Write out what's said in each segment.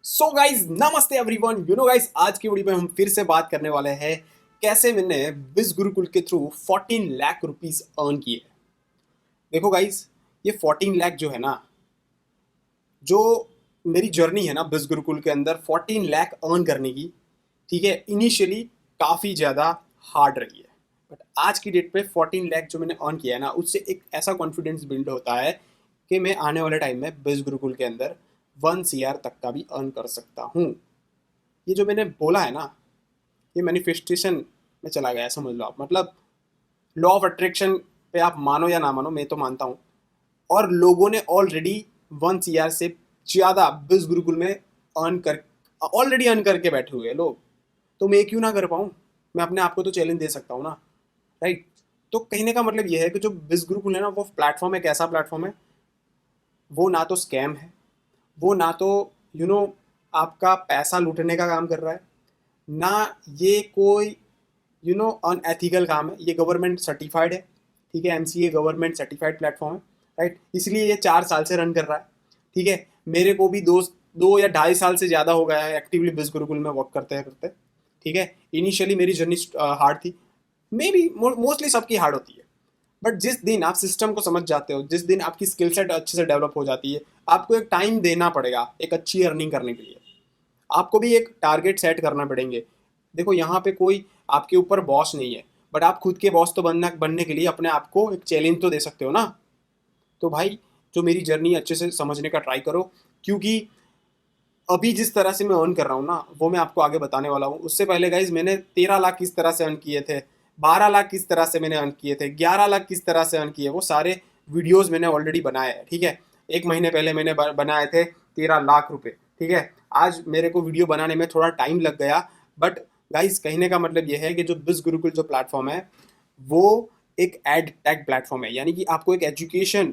So guys नमस्ते everyone. Guys आज की वीडियो में हम फिर से बात करने वाले हैं कैसे मैंने बिज गुरुकुल के थ्रू 14 लाख रुपीस अर्न किए। देखो गाइज, ये 14 लाख जो है ना, जो मेरी जर्नी है ना बिज गुरुकुल के अंदर 14 लाख अर्न करने की, ठीक है, इनिशियली काफ़ी ज़्यादा हार्ड रही है। बट आज की डेट पे 14 लाख जो मैंने अर्न किया है ना, उससे एक ऐसा कॉन्फिडेंस बिल्ड होता है कि मैं आने वाले टाइम में बिज गुरुकुल के अंदर 1 CR तक का भी अर्न कर सकता हूँ। ये जो मैंने बोला है ना, ये मैनिफेस्टेशन में चला गया है, समझ लो आप। मतलब लॉ ऑफ अट्रैक्शन पे आप मानो या ना मानो, मैं तो मानता हूँ। और लोगों ने ऑलरेडी 1 CR से ज़्यादा बिज गुरुकुल में अर्न कर ऑलरेडी अर्न करके बैठे हुए हैं लोग। तो मैं क्यों ना कर पाऊँ? मैं अपने आप को तो चैलेंज दे सकता हूँ ना, राइट? तो कहने का मतलब ये है कि जो बिज गुरुकुल है ना, वो प्लेटफॉर्म एक ऐसा प्लेटफॉर्म है, वो ना तो स्कैम है, वो ना तो यू नो आपका पैसा लूटने का काम कर रहा है, ना ये कोई अनएथिकल काम है। ये गवर्नमेंट सर्टिफाइड है, ठीक है। एमसीए गवर्नमेंट सर्टिफाइड प्लेटफॉर्म है, राइट? इसलिए ये 4 साल से रन कर रहा है, ठीक है। मेरे को भी 2 या ढाई साल से ज़्यादा हो गया है एक्टिवली बिज गुरुकुल में वर्क करते करते, ठीक है। इनिशियली मेरी जर्नी हार्ड थी, मे बी मोस्टली सबकी हार्ड होती है। बट जिस दिन आप सिस्टम को समझ जाते हो, जिस दिन आपकी स्किल सेट अच्छे से डेवलप हो जाती है, आपको एक टाइम देना पड़ेगा एक अच्छी अर्निंग करने के लिए। आपको भी एक टारगेट सेट करना पड़ेंगे। देखो, यहाँ पे कोई आपके ऊपर बॉस नहीं है, बट आप खुद के बॉस तो बनने के लिए अपने आप को एक चैलेंज तो दे सकते हो ना। तो भाई, जो मेरी जर्नी अच्छे से समझने का ट्राई करो, क्योंकि अभी जिस तरह से मैं अर्न कर रहा हूँ ना, वो मैं आपको आगे बताने वाला हूँ। उससे पहले गाइज, मैंने 13 लाख किस तरह से अर्न किए थे, 12 लाख किस तरह से मैंने अर्न किए थे, 11 लाख किस तरह से अर्न किए, वो सारे वीडियोस मैंने ऑलरेडी बनाए हैं, ठीक है। एक महीने पहले मैंने बनाए थे 13 लाख रुपए, ठीक है। आज मेरे को वीडियो बनाने में थोड़ा टाइम लग गया, बट गाइज कहने का मतलब ये है कि जो बिज गुरुकुल जो प्लेटफॉर्म है, वो एक एड टैग प्लेटफॉर्म है। यानी कि आपको एक एजुकेशन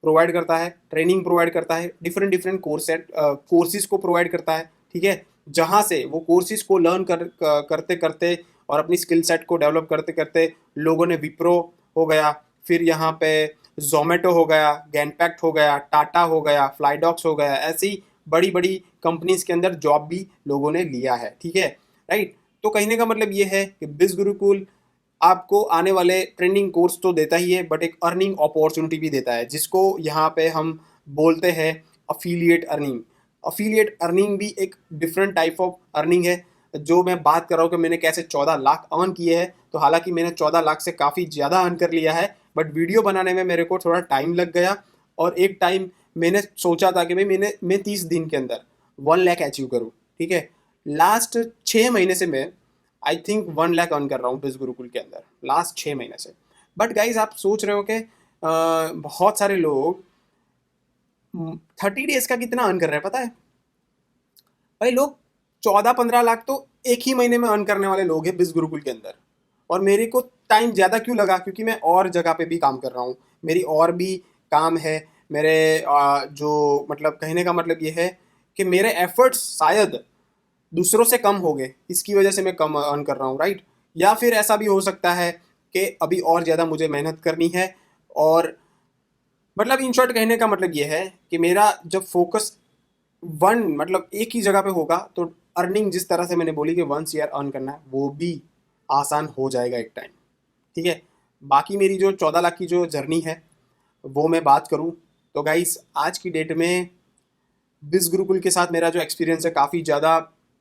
प्रोवाइड करता है, ट्रेनिंग प्रोवाइड करता है, डिफरेंट डिफरेंट कोर्सेज को प्रोवाइड करता है, ठीक है। जहाँ से वो कोर्सेज को लर्न करते करते और अपनी स्किल सेट को डेवलप करते करते लोगों ने विप्रो हो गया, फिर यहाँ पे जोमेटो हो गया, गैनपैक्ट हो गया, टाटा हो गया, फ्लाईडॉक्स हो गया, ऐसी बड़ी बड़ी कंपनीज के अंदर जॉब भी लोगों ने लिया है, ठीक है, राइट। तो कहने का मतलब ये है कि बिज गुरुकुल आपको आने वाले ट्रेंडिंग कोर्स तो देता ही है, बट एक अर्निंग अपॉर्चुनिटी भी देता है, जिसको यहाँ पे हम बोलते हैं अफिलिएट अर्निंग। अफिलिएट अर्निंग भी एक डिफरेंट टाइप ऑफ अर्निंग है। जो मैं बात कर रहा हूँ कि मैंने कैसे 14 लाख अर्न किए हैं, तो हालांकि मैंने 14 लाख से काफ़ी ज़्यादा अर्न कर लिया है, बट वीडियो बनाने में मेरे को थोड़ा टाइम लग गया। और एक टाइम मैंने सोचा था कि मैं 30 दिन के अंदर 1 लाख अचीव करूँ, ठीक है। लास्ट 6 महीने से मैं आई थिंक 1 लाख अर्न कर रहा हूँ बिज गुरुकुल के अंदर, लास्ट 6 महीने से। बट गाइज, आप सोच रहे हो कि बहुत सारे लोग 30 डेज का कितना अर्न कर रहे हैं पता है? भाई, लोग 14-15 लाख तो एक ही महीने में अर्न करने वाले लोग हैं बिज गुरुकुल के अंदर। और मेरे को टाइम ज़्यादा क्यों लगा? क्योंकि मैं और जगह पे भी काम कर रहा हूँ, मेरी और भी काम है। मेरे जो मतलब कहने का मतलब ये है कि मेरे एफर्ट्स शायद दूसरों से कम हो गए, इसकी वजह से मैं कम अर्न कर रहा हूँ, राइट? या फिर ऐसा भी हो सकता है कि अभी और ज़्यादा मुझे मेहनत करनी है। और मतलब इन शॉर्ट कहने का मतलब ये है कि मेरा जब फोकस मतलब एक ही जगह पे होगा, तो अर्निंग जिस तरह से मैंने बोली कि 1 CR अर्न करना है, वो भी आसान हो जाएगा एक टाइम, ठीक है। बाकी मेरी जो 14 लाख की जो जर्नी है, वो मैं बात करूँ तो गाइस, आज की डेट में बिज गुरुकुल के साथ मेरा जो एक्सपीरियंस है काफ़ी ज़्यादा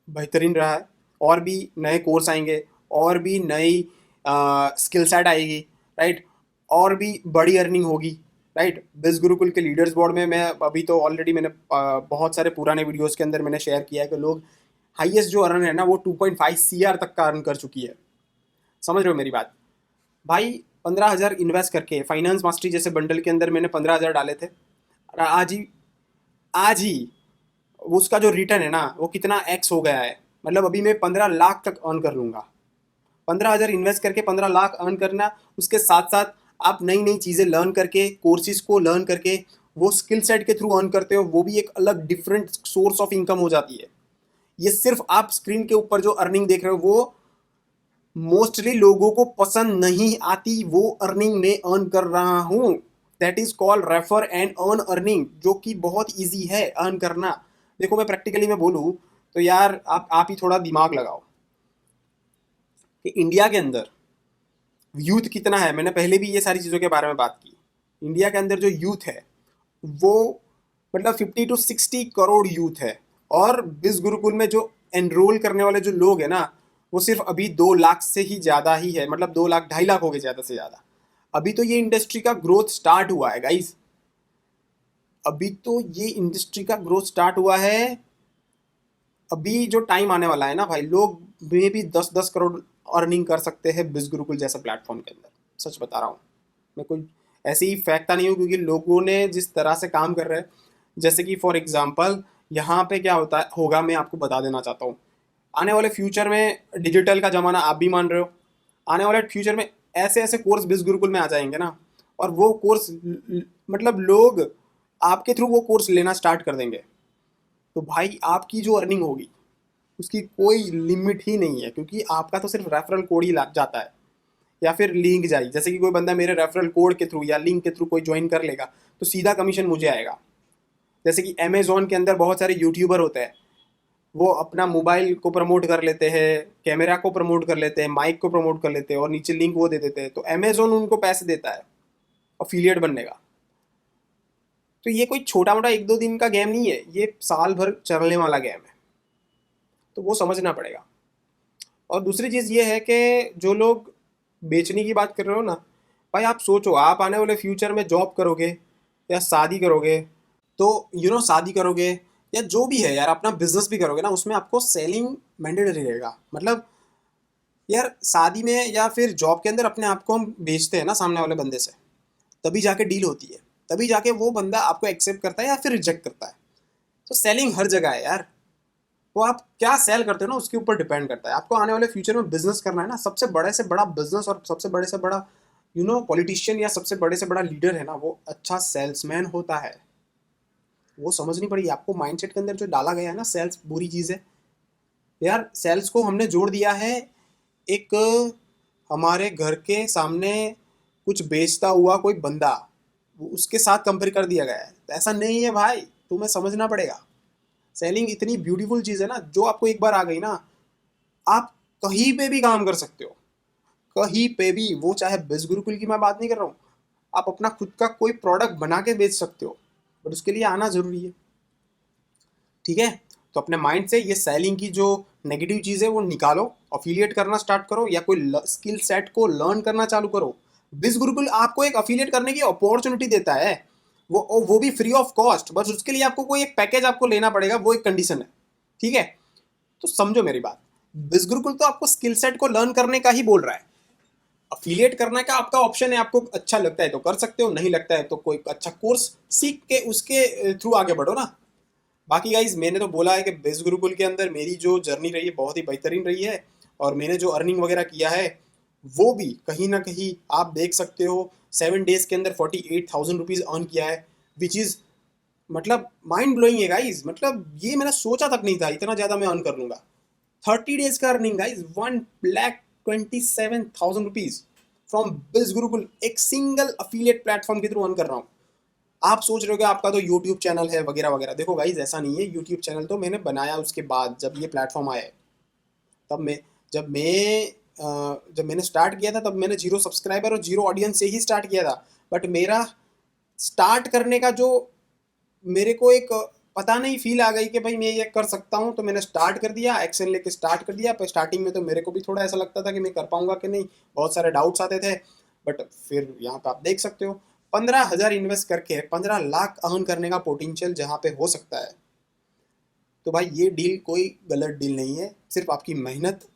बेहतरीन रहा है। और भी नए कोर्स आएंगे, और भी नई स्किल सेट आएगी, राइट? और भी बड़ी अर्निंग होगी, राइट? बिज गुरुकुल के लीडर्स बोर्ड में मैं अभी तो ऑलरेडी मैंने बहुत सारे पुराने वीडियोस के अंदर मैंने शेयर किया है कि लोग हाईएस्ट जो अर्न है ना, वो 2.5 CR तक का अर्न कर चुकी है। समझ रहे हो मेरी बात? भाई, 15,000 इन्वेस्ट करके फाइनेंस मास्टरी जैसे बंडल के अंदर मैंने 15,000 डाले थे, और आज ही उसका जो रिटर्न है ना, वो कितना एक्स हो गया है। मतलब अभी मैं 15 लाख तक अर्न कर लूँगा। 15,000 इन्वेस्ट करके 15 लाख अर्न करना, उसके साथ साथ आप नई नई चीज़ें लर्न करके, कोर्सेज को लर्न करके, वो स्किल सेट के थ्रू अर्न करते हो, वो भी एक अलग डिफरेंट सोर्स ऑफ इनकम हो जाती है। ये सिर्फ आप स्क्रीन के ऊपर जो अर्निंग देख रहे हो, वो मोस्टली लोगों को पसंद नहीं आती। वो अर्निंग में अर्न कर रहा हूँ, that is called refer and earn earning, जो कि बहुत ईजी है अर्न करना। देखो मैं प्रैक्टिकली मैं बोलूँ तो यार आप ही थोड़ा दिमाग लगाओ कि इंडिया के अंदर यूथ कितना है। मैंने पहले भी ये सारी चीज़ों के बारे में बात की। इंडिया के अंदर जो यूथ है वो मतलब 50 to 60 करोड़ यूथ है। और बिस गुरुकुल में जो एनरोल करने वाले जो लोग हैं ना वो सिर्फ अभी 2 लाख से ही ज़्यादा ही है, मतलब 2 लाख 2.5 लाख हो गए ज़्यादा से ज़्यादा। अभी तो ये इंडस्ट्री का ग्रोथ स्टार्ट हुआ है गाइस, अभी तो ये इंडस्ट्री का ग्रोथ स्टार्ट हुआ है। अभी जो टाइम आने वाला है ना भाई, लोग मे भी 10-10 करोड़ अर्निंग कर सकते हैं बिस गुरुकुल जैसा प्लेटफॉर्म के अंदर। सच बता रहा हूँ मैं, कोई ऐसे ही फेंकता नहीं हूँ, क्योंकि लोगों ने जिस तरह से काम कर रहे हैं, जैसे कि फॉर एग्जांपल यहाँ पे क्या होता है होगा मैं आपको बता देना चाहता हूँ। आने वाले फ्यूचर में डिजिटल का ज़माना आप भी मान रहे हो, आने वाले फ्यूचर में ऐसे ऐसे कोर्स बिस गुरुकुल में आ जाएंगे ना, और वो कोर्स मतलब लोग आपके थ्रू वो कोर्स लेना स्टार्ट कर देंगे। तो भाई आपकी जो अर्निंग होगी उसकी कोई लिमिट ही नहीं है, क्योंकि आपका तो सिर्फ रेफरल कोड ही लग जाता है या फिर लिंक जाए। जैसे कि कोई बंदा मेरे रेफरल कोड के थ्रू या लिंक के थ्रू कोई ज्वाइन कर लेगा तो सीधा कमीशन मुझे आएगा। जैसे कि अमेजोन के अंदर बहुत सारे यूट्यूबर होते हैं, वो अपना मोबाइल को प्रमोट कर लेते हैं, कैमरा को प्रमोट कर लेते हैं, माइक को प्रमोट कर लेते हैं और नीचे लिंक वो दे देते हैं, तो अमेजोन उनको पैसे देता है अफिलिएट बनने का। तो ये कोई छोटा मोटा 1-2 दिन का गेम नहीं है, ये साल भर चलने वाला गेम है, तो वो समझना पड़ेगा। और दूसरी चीज़ ये है कि जो लोग बेचने की बात कर रहे हो ना भाई, आप सोचो आप आने वाले फ्यूचर में जॉब करोगे या शादी करोगे, तो शादी करोगे या जो भी है यार, अपना बिजनेस भी करोगे ना, उसमें आपको सेलिंग मैंडेटरी रहेगा। मतलब यार शादी में या फिर जॉब के अंदर अपने आप को हम बेचते हैं ना सामने वाले बंदे से, तभी जाके डील होती है, तभी जाके वो बंदा आपको एक्सेप्ट करता है या फिर रिजेक्ट करता है। तो सेलिंग हर जगह है यार, वो आप क्या सेल करते हो ना उसके ऊपर डिपेंड करता है। आपको आने वाले फ्यूचर में बिजनेस करना है ना, सबसे बड़े से बड़ा बिजनेस और सबसे बड़े से बड़ा पॉलिटिशियन या सबसे बड़े से बड़ा लीडर है ना, वो अच्छा सेल्समैन होता है। वो समझनी पड़ेगी आपको, माइंडसेट के अंदर जो डाला गया है ना सेल्स बुरी चीज़ है यार। सेल्स को हमने जोड़ दिया है एक हमारे घर के सामने कुछ बेचता हुआ कोई बंदा, वो उसके साथ कंपेयर कर दिया गया है। तो ऐसा नहीं है भाई, तुम्हें समझना पड़ेगा। सेलिंग इतनी ब्यूटीफुल चीज़ है ना, जो आपको एक बार आ गई ना, आप कहीं पे भी काम कर सकते हो, कहीं पे भी। वो चाहे बिस गुरुकुल की मैं बात नहीं कर रहा हूँ, आप अपना खुद का कोई प्रोडक्ट बना के बेच सकते हो, बट उसके लिए आना ज़रूरी है। ठीक है, तो अपने माइंड से ये सेलिंग की जो नेगेटिव चीज़ है वो निकालो, अफिलिएट करना स्टार्ट करो या कोई स्किल सेट को लर्न करना चालू करो। बिस गुरुकुल आपको एक अफिलिएट करने की अपॉर्चुनिटी देता है, वो भी फ्री ऑफ कॉस्ट। बस उसके लिए आपको कोई एक पैकेज आपको लेना पड़ेगा, वो एक कंडीशन है। ठीक है, तो समझो मेरी बात, बिस गुरुकुल तो आपको स्किल सेट को लर्न करने का ही बोल रहा है। अफिलिएट करने का आपका ऑप्शन है, आपको अच्छा लगता है तो कर सकते हो, नहीं लगता है तो कोई अच्छा कोर्स सीख के उसके थ्रू आगे बढ़ो ना। बाकी गाइज मैंने तो बोला है कि बेस गुरुकुल के अंदर मेरी जो जर्नी रही है बहुत ही बेहतरीन रही है, और मैंने जो अर्निंग वगैरह किया है वो भी कहीं ना कहीं आप देख सकते हो। 7 डेज के अंदर 48,000 रुपीज़ अर्न किया है, विच इज़ मतलब माइंड ब्लोइंग है गाइज। मतलब ये मैंने सोचा तक नहीं था इतना ज़्यादा मैं अर्न कर लूँगा। 30 डेज का अर्निंग गाइज, 1,27,000 रुपीज़ फ्रॉम बिस गुरुकुल, एक सिंगल अफिलिएट प्लेटफॉर्म के थ्रू अर्न कर रहा हूँ। आप सोच रहे हो कि आपका तो यूट्यूब चैनल है वगैरह वगैरह, देखो गाइज ऐसा नहीं है। यूट्यूब चैनल तो मैंने बनाया उसके बाद, जब ये प्लेटफॉर्म आया है, तब मैं जब मैं जब मैंने स्टार्ट किया था तब मैंने 0 सब्सक्राइबर और 0 ऑडियंस से ही स्टार्ट किया था। बट मेरा स्टार्ट करने का जो मेरे को एक पता नहीं फील आ गई कि भाई मैं ये कर सकता हूँ, तो मैंने स्टार्ट कर दिया, एक्शन लेके स्टार्ट कर दिया। पर स्टार्टिंग में तो मेरे को भी थोड़ा ऐसा लगता था कि मैं कर पाऊंगा कि नहीं, बहुत सारे डाउट्स आते थे। बट फिर यहाँ पे आप देख सकते हो 15,000 इन्वेस्ट करके 15 लाख अर्न करने का पोटेंशियल जहाँ पे हो सकता है। तो भाई ये डील कोई गलत डील नहीं है, सिर्फ आपकी मेहनत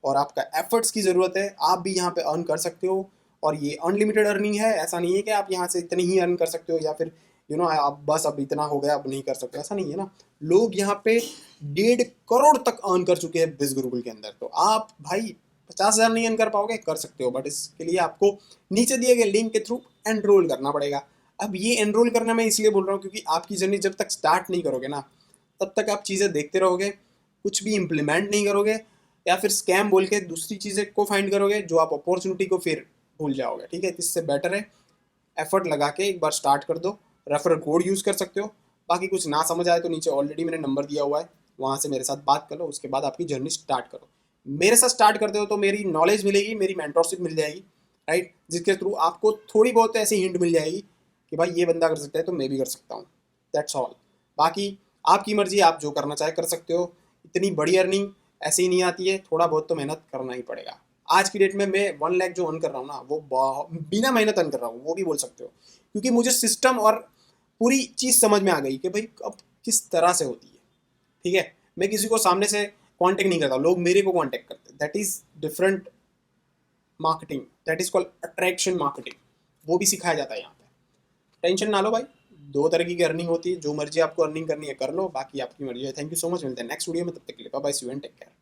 और आपका एफर्ट्स की ज़रूरत है। आप भी यहाँ पे अर्न कर सकते हो, और ये अनलिमिटेड अर्निंग है। ऐसा नहीं है कि आप यहाँ से इतनी ही अर्न कर सकते हो या फिर आप बस अब इतना हो गया अब नहीं कर सकते, ऐसा नहीं है ना। लोग यहाँ पे 1.5 करोड़ तक अर्न कर चुके हैं बिस गुरुकुल के अंदर। तो आप भाई 50,000 नहीं अर्न कर पाओगे, कर सकते हो, बट इसके लिए आपको नीचे दिए गए लिंक के थ्रू एनरोल करना पड़ेगा। अब ये एनरोल करना मैं इसलिए बोल रहा हूँ क्योंकि आपकी जर्नी जब तक स्टार्ट नहीं करोगे ना, तब तक आप चीज़ें देखते रहोगे, कुछ भी इम्प्लीमेंट नहीं करोगे, या फिर स्कैम बोल के दूसरी चीज़ें को फाइंड करोगे, जो आप अपॉर्चुनिटी को फिर भूल जाओगे। ठीक है, इससे बेटर है एफर्ट लगा के एक बार स्टार्ट कर दो। रेफरल कोड यूज़ कर सकते हो, बाकी कुछ ना समझ आए तो नीचे ऑलरेडी मैंने नंबर दिया हुआ है, वहाँ से मेरे साथ बात कर लो, उसके बाद आपकी जर्नी स्टार्ट करो। मेरे साथ स्टार्ट करते हो तो मेरी नॉलेज मिलेगी, मेरी मेंटरशिप मिल जाएगी, राइट, जिसके थ्रू आपको थोड़ी बहुत ऐसी हिंट मिल जाएगी कि भाई ये बंदा कर सकता है तो मैं भी कर सकता हूँ। That's all. बाकी आपकी मर्जी, आप जो करना चाहे कर सकते हो। इतनी बड़ी अर्निंग ऐसे ही नहीं आती है, थोड़ा बहुत तो मेहनत करना ही पड़ेगा। आज की डेट में मैं 1 लाख जो अर्न कर रहा हूँ ना, वो बिना मेहनत अर्न कर रहा हूँ, वो भी बोल सकते हो, क्योंकि मुझे सिस्टम और पूरी चीज़ समझ में आ गई कि भाई अब किस तरह से होती है। ठीक है, मैं किसी को सामने से कांटेक्ट नहीं करता, लोग मेरे को कांटेक्ट करते हैं। That is different marketing, that is called attraction marketing. वो भी सिखाया जाता है यहाँ पे। टेंशन ना लो भाई, 2 तरह की अर्निंग होती है, जो मर्जी आपको अर्निंग करनी है कर लो, बाकी आपकी मर्जी है। थैंक यू सो मच, मिलते हैं नेक्स्ट वीडियो में, तब तक के लिए bye bye, see you and take care.